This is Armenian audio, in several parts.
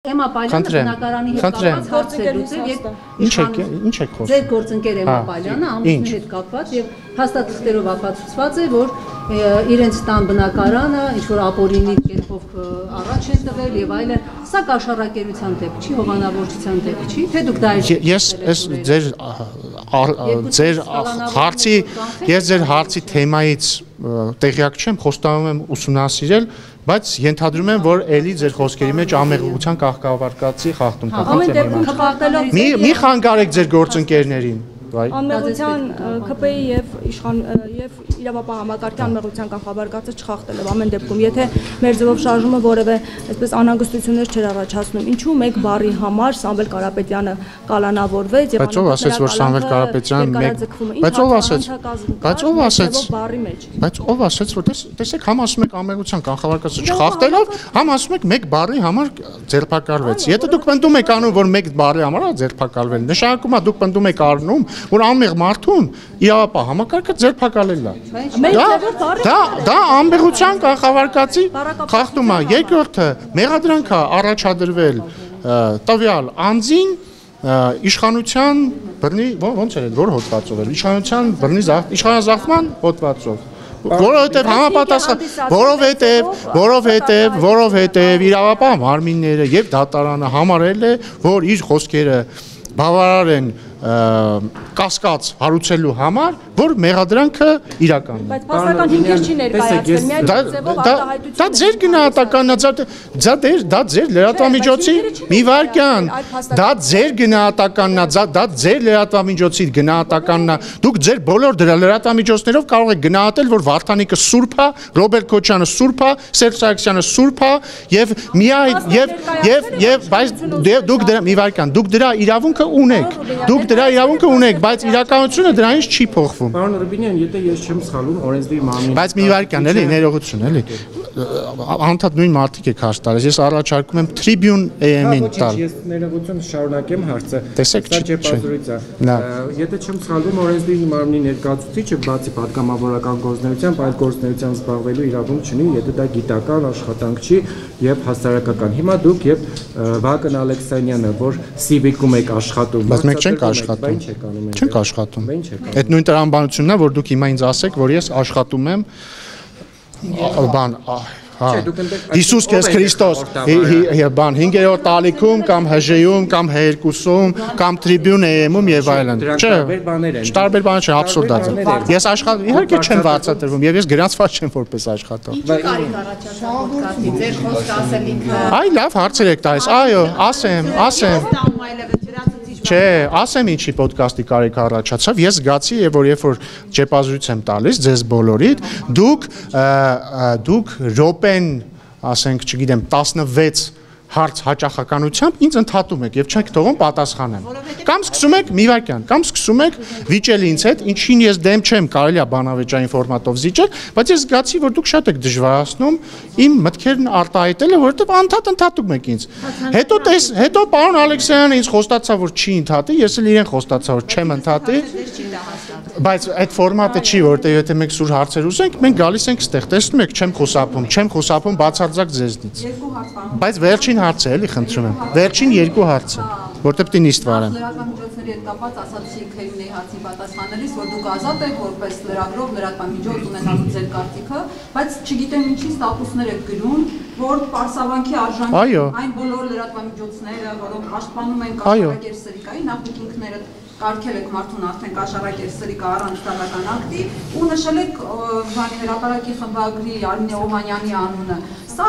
Էմմա Պալյանը բնակարանի հետ կապված հարցեր լուծել եւ ինչ եք խոսում։ Ձեր գործընկեր Էմմա Պալյանը ամուսնու հետ կապված եւ հաստատություններով ապացուցված է, որ իրենց տան բնակարանը ինչ որ ապօրինի կերպով առաջ են տվել եւ այլն, սա կաշառակերության դեպք չի, հովանավորչության դեպք չի, թե դուք դա Ես ձեր հարցի թեմայից տեղյակ չեմ, խոստանում եմ ուսումնասիրել, բայց ենթադրում եմ, որ էլի ձեր խոսքերի մեջ ամեղության կահկավարկածի խախտում կա։ Ամեն դեպքում խախտելով Մի խանգարեք ձեր գործընկերներին։ Անմեղության ԿՊ-ի եւ իրավապահ համակարգի անմեղության կանխավարկածը չխախտելով ամեն դեպքում, եթե մեր ձևով շարժումը որևէ այսպես անհանգստություններ չէր առաջացնում, ինչու մեկ բառի համար Սամվել Կարապետյանը կալանավորվեց եւ Բայց ով ասեց, որ Սամվել Կարապետյանը Բայց ով ասեց, որ տեսեք, համ ասում եք ամեղության կանխավարկածը չխախտելով, համ ասում եք մեկ բառի համար ձերբակալվեց։ Եթե դուք պնդում եք անում, որ մեկ բառի համար է ձերբակալվել, նշանակում է դուք պնդում եք առնում, որ անմեղ մարդուն իրավապահ համակարգը ձերբակալել է։ Դա անմեղության կանխավարկածի խախտում է։ Երկրորդը մեղադրանք է առաջադրվել տվյալ անձին իշխանության բռնի ոնց էր որ հոդվածով էր իշխանության բռնի իշխանազավթման հոդվածով որովհետև համապատասխան որովհետև իրավապահ մարմինները եւ դատարանը համարել է որ իր խոսքերը բավարար են կասկած հարուցելու համար, որ մեղադրանքը իրական է։ Բայց փաստական հիմքեր չի ներկայացվել, միայն ձևով արտահայտություն։ Դա ձեր գնահատականն է, դա ձեր լրատվամիջոցի մի վարքյան, դա ձեր գնահատականն է, դա ձեր լրատվամիջոցի գնահատականն է։ Դուք ձեր բոլոր լրատվամիջոցներով կարող եք գնահատել, որ Վարդանիկը սուրբ է, Ռոբերտ Քոչյանը սուրբ է, Սերժ Սարգսյանը սուրբ է, եւ դուք դրա մի վարքյան, դուք դրա իրավունքը ունեք։ Դրա իրավունքը ունեք, բայց իրականությունը դրանից չի փոխվում։ Պարոն Ռուբինյան, եթե ես չեմ սխալվում, օրենսդիր մարմինը Բայց մի վարքան էլի, ներողություն էլի։ Անդադ նույն մարդիկ եք հարց տալիս։ Ես առաջարկում եմ Tribune AM-ին տալ։ Ես ներողություն շարունակեմ հարցը։ Տեսեք, Եթե չեմ սխալվում, օրենսդիր մարմնի ներկայացուցիչը բացի պատգամավորական գործունեությամբ, այլ գործունեությամբ զբաղվելու իրավունք չունի, եթե դա գիտական աշխատանք չի եւ հասարակական։ Հիմա դուք եւ Վահագն Ալեքսանյանը, որ Civic-ում եք աշխատում, բայց մենք չենք աշխատում։ Չենք աշխատում։ Այդ նույն տրամաբանությունն է, որ դուք հիմա ինձ ասեք, որ ես աշխատում եմ բան Հիսուս քեզ Քրիստոս բան 5-րդ տալիքում կամ ՀԺ-ում կամ H2-ում կամ Tribune AM-ում եւ այլն։ Չէ, տարբեր բաներ չէ, աբսուրդ է։ Ես աշխատում իհարկե չեմ վարձատրվում եւ ես գրանցված չեմ որպես աշխատող։ Այ լավ հարցեր եք տալիս։ Այո, ասեմ։ Չէ, ասեմ ինչի ոդկասթի կարիք առաջացավ, ես զգացի եւ որ երբ որ ճեպազրույց եմ տալիս ձեզ բոլորիդ, դուք րոպեն, ասենք, չգիտեմ, 16 հարց հաճախականությամբ ինձ ընդհատում եք եւ չեք թողում պատասխանեմ։ Կամ սկսում եք մի վարքյան, կամ սկսում եք վիճել ինձ հետ, ինչին ես դեմ չեմ, կարելի է բանավեճային ֆորմատով զիջել, բայց ես զգացի, որ դուք շատ եք դժվարացնում իմ մտքերն արտահայտելը, որովհետեւ ընդհատում եք ինձ։ Հետո պարոն Ալեքսանյանը ինձ խոստացավ, որ չի ընդհատի, ես էլ իրեն խոստացա, որ չեմ ընդհատի։ Բայց այդ ֆորմատը չի, որտեղ եթե մենք սուր հարցեր ուզենք, մենք գալիս ենք ստեղ, տեսնում եք, չեմ խոսափում բացարձակ ձեզնից։ Բայց վերջին հարցը էլի խնդրում եմ։ Վերջին երկու հարցը, որտեղ պիտի նիստ վարեմ։ Լրատվամիջոցների հետ կապված ասացի Քերունեի հարցի պատասխանելիս, որ դուք ազատ եք որպես լրագրող լրատվամիջոց ունենալու ձեր կարծիքը, բայց չգիտեմ ինչի ստատուսներ եք գրում, որ պարսավանքի արժան այն բոլոր լրատվամիջոցները, որոնք պաշտպանում են կաշառակեր սրիկայի, նախ ինքները կարգել եք մարդուն արդեն կաշառակեր սրիկա առանց դատական ակտի ու նշել եք հրապարակի խմբագրի Արմինե Օհանյանի անունը։ Սա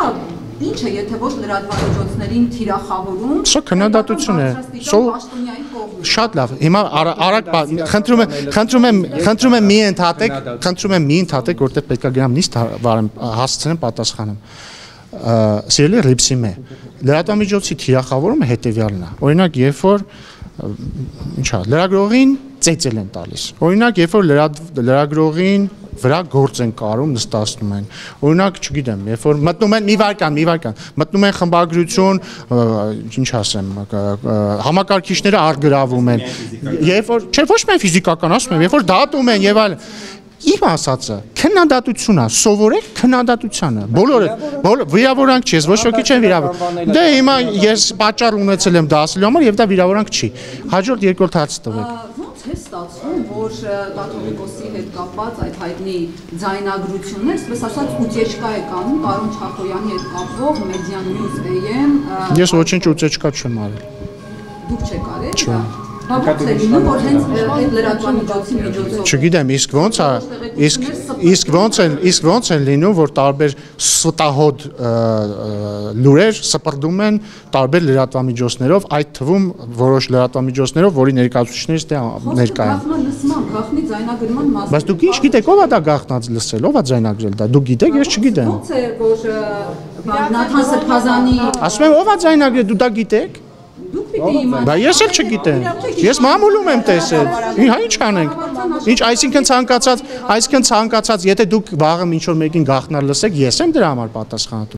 ինչ է, եթե ոչ լրատվամիջոցներին թիրախավորում։ Սա քննադատություն է։ Շատ լավ։ Հիմա արագ խնդրում եմ մի ընդհատեք, որտեղ պետք է գնամ նիստ վարեմ, հասցնեմ պատասխանեմ։ Սիրելի Ռիփսիմե, լրատվամիջոցի թիրախավորումը հետեւյալն է։ Օրինակ, երբ որ լրագրողին ծեծել են տալիս։ Օրինակ, երբ որ լրագրողին վրա գործ են կարում, նստացնում են։ Օրինակ, չգիտեմ, երբ որ մտնում են մի վարքան, մտնում են խմբագրություն, ինչ ասեմ, համակարգիչները արգրավում են։ Երբ որ, չէ, ոչ միայն ֆիզիկական, ասում եմ, երբ որ դատում են եւ այլն։ Իմ ասածը քննադատությունն է, սովորեք քննադատությանը։ Բոլորը վիրավորանք չի, ես ոչ ոքի չեմ վիրավոր։ Դե հիմա ես պատճառ ունեցել եմ դա ասելու համար եւ դա վիրավորանք չի։ Հաջորդ երկրորդ հարցը տվեք։ Ոնց է ստացվում, որ կաթողիկոսի հետ կապված այդ հայտնի ձայնագրություններ, այսպես ասած, ուտեչկա է կանում պարոն Չախոյանի հետ կապվող Media News AM։ Ես ոչինչ ուտեչկա չեմ արել։ Դուք չեք արել։ Չէ։ Ոնց է լինում, որ հենց այդ լրատվամիջոցի միջոցով։ Չգիտեմ, իսկ ոնց են լինում, որ տարբեր ստահոդ լուրեր սպրդում են տարբեր լրատվամիջոցներով, այդ թվում որոշ լրատվամիջոցներով, որի ներկայացուցիչներից դե ներկա են։ Գաղտնի ձայնագրման մասը։ Բայց դուք ինչ գիտեք, ով է դա գաղտնած լսել, ով է ձայնագրել դա։ Դուք գիտեք, ես չգիտեմ։ Ոնց է, որ Նաթան Սրբազանի Ասում եմ, ով է ձայնագրել, դու դա գիտեք։ Դուք պիտի իմանաք։ Բա ես էլ չգիտեմ։ Ես մամուլում եմ տեսել։ Ինչ անենք։ Ինչ, այսինքն ցանկացած, եթե դուք վաղը ինչ որ մեկին գաղտնար լսեք, ես եմ դրա համար պատասխանատու։